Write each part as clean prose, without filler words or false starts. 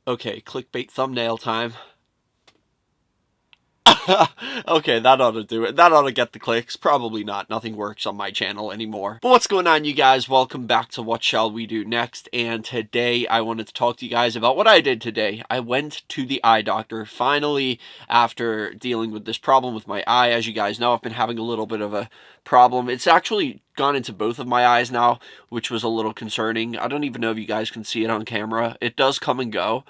Okay, clickbait thumbnail time. Okay, that ought to do it. That ought to get the clicks. Probably not. Nothing works on my channel anymore. But what's going on, you guys? Welcome back to What Shall We Do Next. And today I wanted to talk to you guys about what I did today. I went to the eye doctor finally after dealing with this problem with my eye. As you guys know, I've been having a little bit of a problem. It's actually gone into both of my eyes now, which was a little concerning. I don't even know if you guys can see it on camera. It does come and go.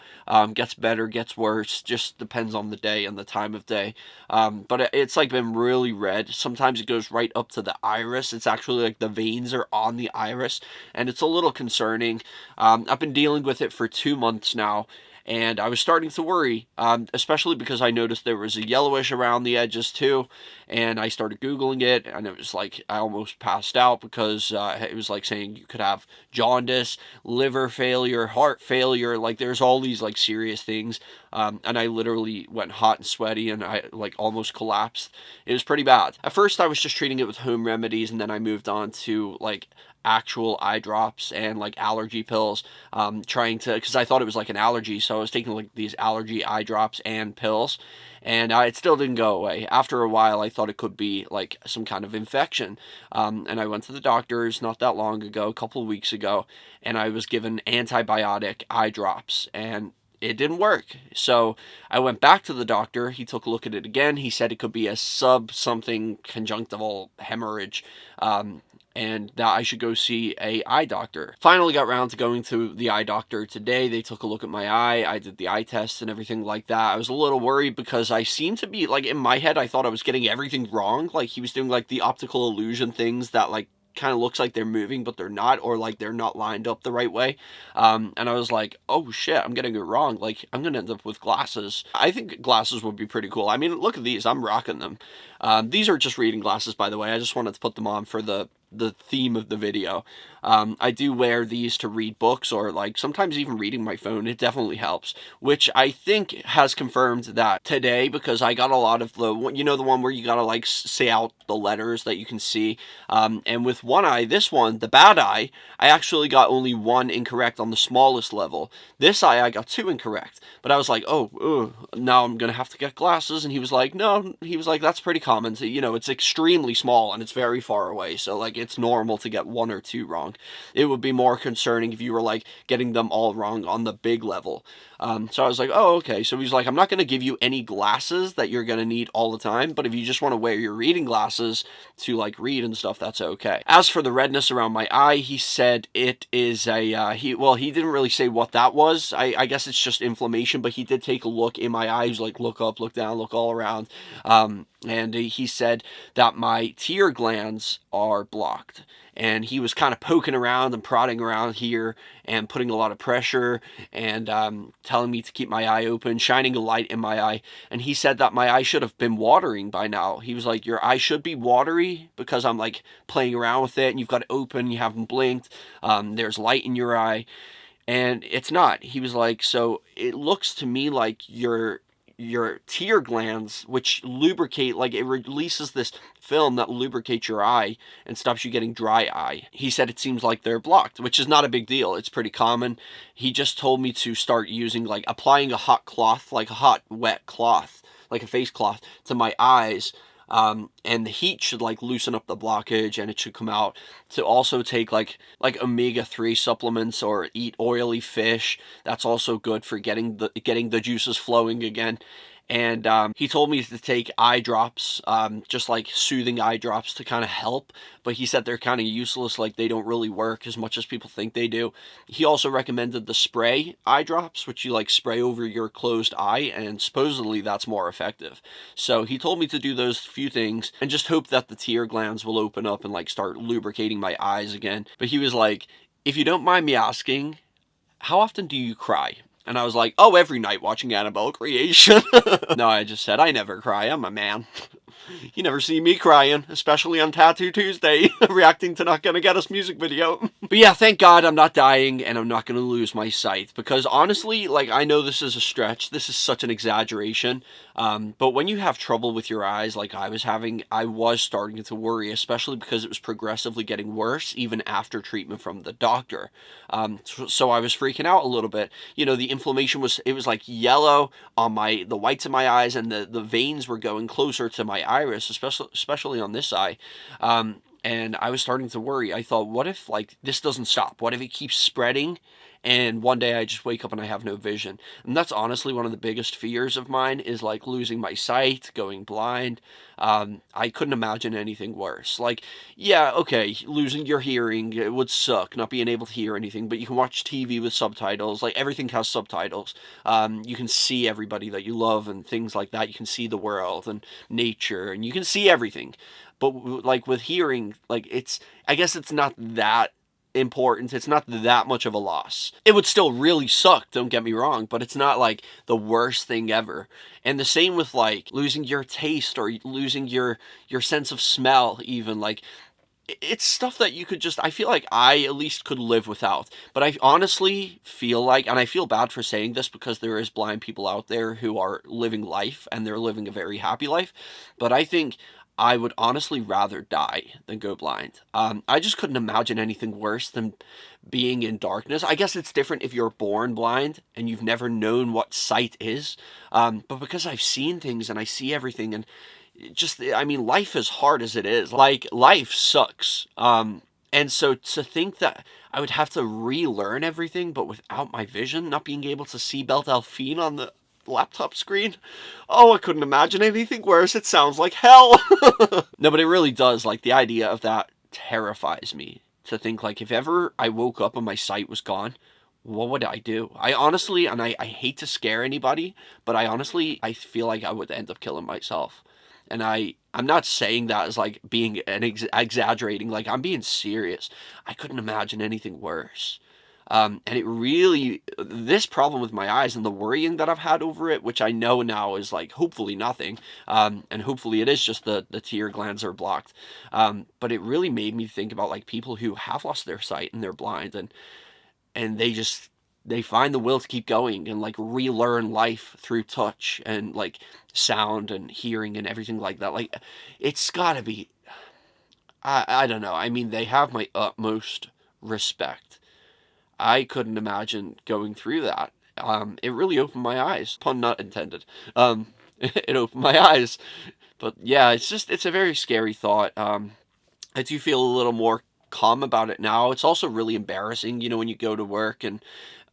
Gets better, gets worse. Just depends on the day and the time of day. But it's like been really red. Sometimes it goes right up to the iris. It's actually like the veins are on the iris, and it's a little concerning. I've been dealing with it for 2 months now, and I was starting to worry, especially because I noticed there was a yellowish around the edges too, and I started Googling it, and it was like I almost passed out because it was like saying you could have jaundice, liver failure, heart failure, like there's all these like serious things, and I literally went hot and sweaty, and I like almost collapsed. It was pretty bad. At first I was just treating it with home remedies, and then I moved on to like actual eye drops and like allergy pills, trying to, because I thought it was like an allergy, so I was taking like these allergy eye drops and pills, and it still didn't go away. After a while I thought it could be like some kind of infection, and I went to the doctors not that long ago, a couple of weeks ago, and I was given antibiotic eye drops, and it didn't work. So I went back to the doctor. He took a look at it again. He said it could be a sub something conjunctival hemorrhage, and that I should go see a eye doctor. Finally got around to going to the eye doctor today. They took a look at my eye. I did the eye test and everything like that. I was a little worried because I seemed to be, like, in my head, I thought I was getting everything wrong. Like, he was doing, like, the optical illusion things that, like, kind of looks like they're moving but they're not, or like they're not lined up the right way, and I was like, oh shit, I'm getting it wrong, like I'm gonna end up with glasses. I think glasses would be pretty cool. I mean, look at these, I'm rocking them. These are just reading glasses, by the way. I just wanted to put them on for the theme of the video. I do wear these to read books, or like sometimes even reading my phone. It definitely helps, which I think has confirmed that today, because I got a lot of the, you know, the one where you gotta like say out the letters that you can see, and with one eye, this one, the bad eye, I actually got only one incorrect on the smallest level. This eye I got two incorrect, but I was like, oh, ugh, now I'm gonna have to get glasses. And he was like, no, he was like, that's pretty common. So, you know, it's extremely small and it's very far away, so like it's normal to get one or two wrong. It would be more concerning if you were like getting them all wrong on the big level. So I was like, oh, okay. So he's like, I'm not going to give you any glasses that you're going to need all the time, but if you just want to wear your reading glasses to like read and stuff, that's okay. As for the redness around my eye, he said it is a, he didn't really say what that was. I guess it's just inflammation, but he did take a look in my eyes, like look up, look down, look all around. And he said that my tear glands are blocked. And he was kind of poking around and prodding around here and putting a lot of pressure, and telling me to keep my eye open, shining a light in my eye. And he said that my eye should have been watering by now. He was like, your eye should be watery because I'm like playing around with it, and you've got it open, you haven't blinked, there's light in your eye. And it's not. He was like, so it looks to me like your tear glands, which lubricate, like it releases this film that lubricates your eye and stops you getting dry eye. He said it seems like they're blocked, which is not a big deal. It's pretty common. He just told me to start using, like applying a hot cloth, like a hot wet cloth, like a face cloth, to my eyes, and the heat should like loosen up the blockage, and it should come out. To also take like omega-3 supplements, or eat oily fish. That's also good for getting the juices flowing again. And he told me to take eye drops, just like soothing eye drops to kind of help. But he said they're kind of useless, like they don't really work as much as people think they do. He also recommended the spray eye drops, which you like spray over your closed eye, and supposedly that's more effective. So he told me to do those few things and just hope that the tear glands will open up and like start lubricating my eyes again. But he was like, if you don't mind me asking, how often do you cry? And I was like, oh, every night watching Annabelle Creation. No, I just said, I never cry. I'm a man. You never see me crying, especially on Tattoo Tuesday, reacting to Not Gonna Get Us music video. But yeah, thank God I'm not dying and I'm not gonna lose my sight, because honestly, like, I know this is a stretch, this is such an exaggeration, but when you have trouble with your eyes like I was having, I was starting to worry, especially because it was progressively getting worse even after treatment from the doctor. So I was freaking out a little bit. You know, the inflammation it was like yellow on the whites of my eyes, and the veins were going closer to my iris, especially on this eye. And I was starting to worry. I thought, what if, like, this doesn't stop? What if it keeps spreading and one day I just wake up and I have no vision? And that's honestly one of the biggest fears of mine, is like losing my sight, going blind. I couldn't imagine anything worse. Like, yeah, okay, losing your hearing, it would suck, not being able to hear anything, but you can watch TV with subtitles. Like, everything has subtitles. You can see everybody that you love and things like that. You can see the world and nature, and you can see everything. But like with hearing, like, I guess it's not that important. It's not that much of a loss. It would still really suck, don't get me wrong, but it's not like the worst thing ever. And the same with like losing your taste or losing your sense of smell even. Like, it's stuff that you could just, I feel like I at least could live without. But I honestly feel like, and I feel bad for saying this because there is blind people out there who are living life and they're living a very happy life, but I think I would honestly rather die than go blind. I just couldn't imagine anything worse than being in darkness. I guess it's different if you're born blind and you've never known what sight is. But because I've seen things and I see everything, and just, I mean, life is hard as it is. Like, life sucks. And so to think that I would have to relearn everything, but without my vision, not being able to see Belle Delphine on the laptop screen. Oh, I couldn't imagine anything worse. It sounds like hell. No, but it really does. Like, the idea of that terrifies me. To think, like, if ever I woke up and my sight was gone, what would I do? I honestly, and I hate to scare anybody, but I feel like I would end up killing myself. And I'm not saying that as like being exaggerating. Like, I'm being serious. I couldn't imagine anything worse. And it really, this problem with my eyes and the worrying that I've had over it, which I know now is like hopefully nothing, and hopefully it is just the tear glands are blocked. But it really made me think about like people who have lost their sight and they're blind, and they find the will to keep going and like relearn life through touch and like sound and hearing and everything like that. Like, it's gotta be, I don't know. I mean, they have my utmost respect. I couldn't imagine going through that. It really opened my eyes, pun not intended. It opened my eyes, but yeah, it's a very scary thought. I do feel a little more calm about it now. It's also really embarrassing, you know, when you go to work and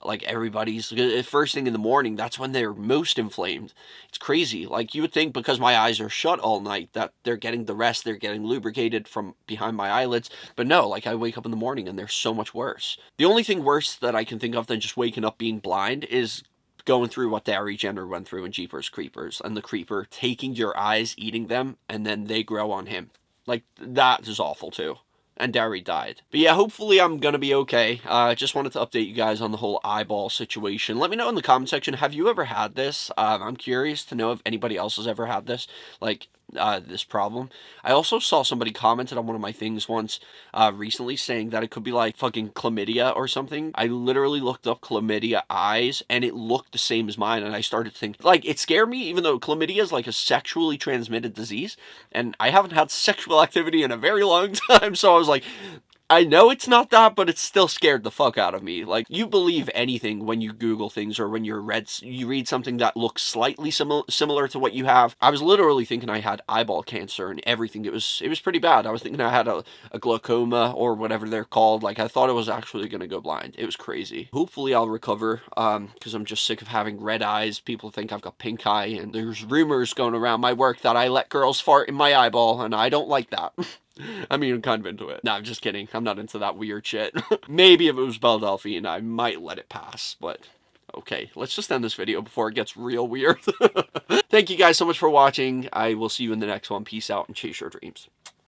like everybody's first thing in the morning, that's when they're most inflamed. It's crazy. Like, you would think because my eyes are shut all night that they're getting the rest, they're getting lubricated from behind my eyelids, but no, like, I wake up in the morning and they're so much worse. The only thing worse that I can think of than just waking up being blind is going through what Barry Jenner went through in Jeepers Creepers, and the creeper taking your eyes, eating them, and then they grow on him. Like, that is awful too. And Derry died. But yeah, hopefully I'm gonna be okay. Just wanted to update you guys on the whole eyeball situation. Let me know in the comment section, have you ever had this? I'm curious to know if anybody else has ever had this, like, this problem. I also saw somebody commented on one of my things once, recently, saying that it could be like fucking chlamydia or something. I literally looked up chlamydia eyes, and it looked the same as mine, and I started to think, like, it scared me, even though chlamydia is like a sexually transmitted disease, and I haven't had sexual activity in a very long time, so I was like, I know it's not that, but it still scared the fuck out of me. Like, you believe anything when you Google things or when you read something that looks slightly similar to what you have. I was literally thinking I had eyeball cancer and everything. It was pretty bad. I was thinking I had a glaucoma or whatever they're called. Like, I thought I was actually gonna go blind. It was crazy. Hopefully I'll recover, because I'm just sick of having red eyes. People think I've got pink eye, and there's rumors going around my work that I let girls fart in my eyeball, and I don't like that. I mean, I'm kind of into it. No, I'm just kidding. I'm not into that weird shit. Maybe if it was Belle Delphine, I might let it pass, but okay, let's just end this video before it gets real weird. Thank you guys so much for watching. I will see you in the next one. Peace out and chase your dreams.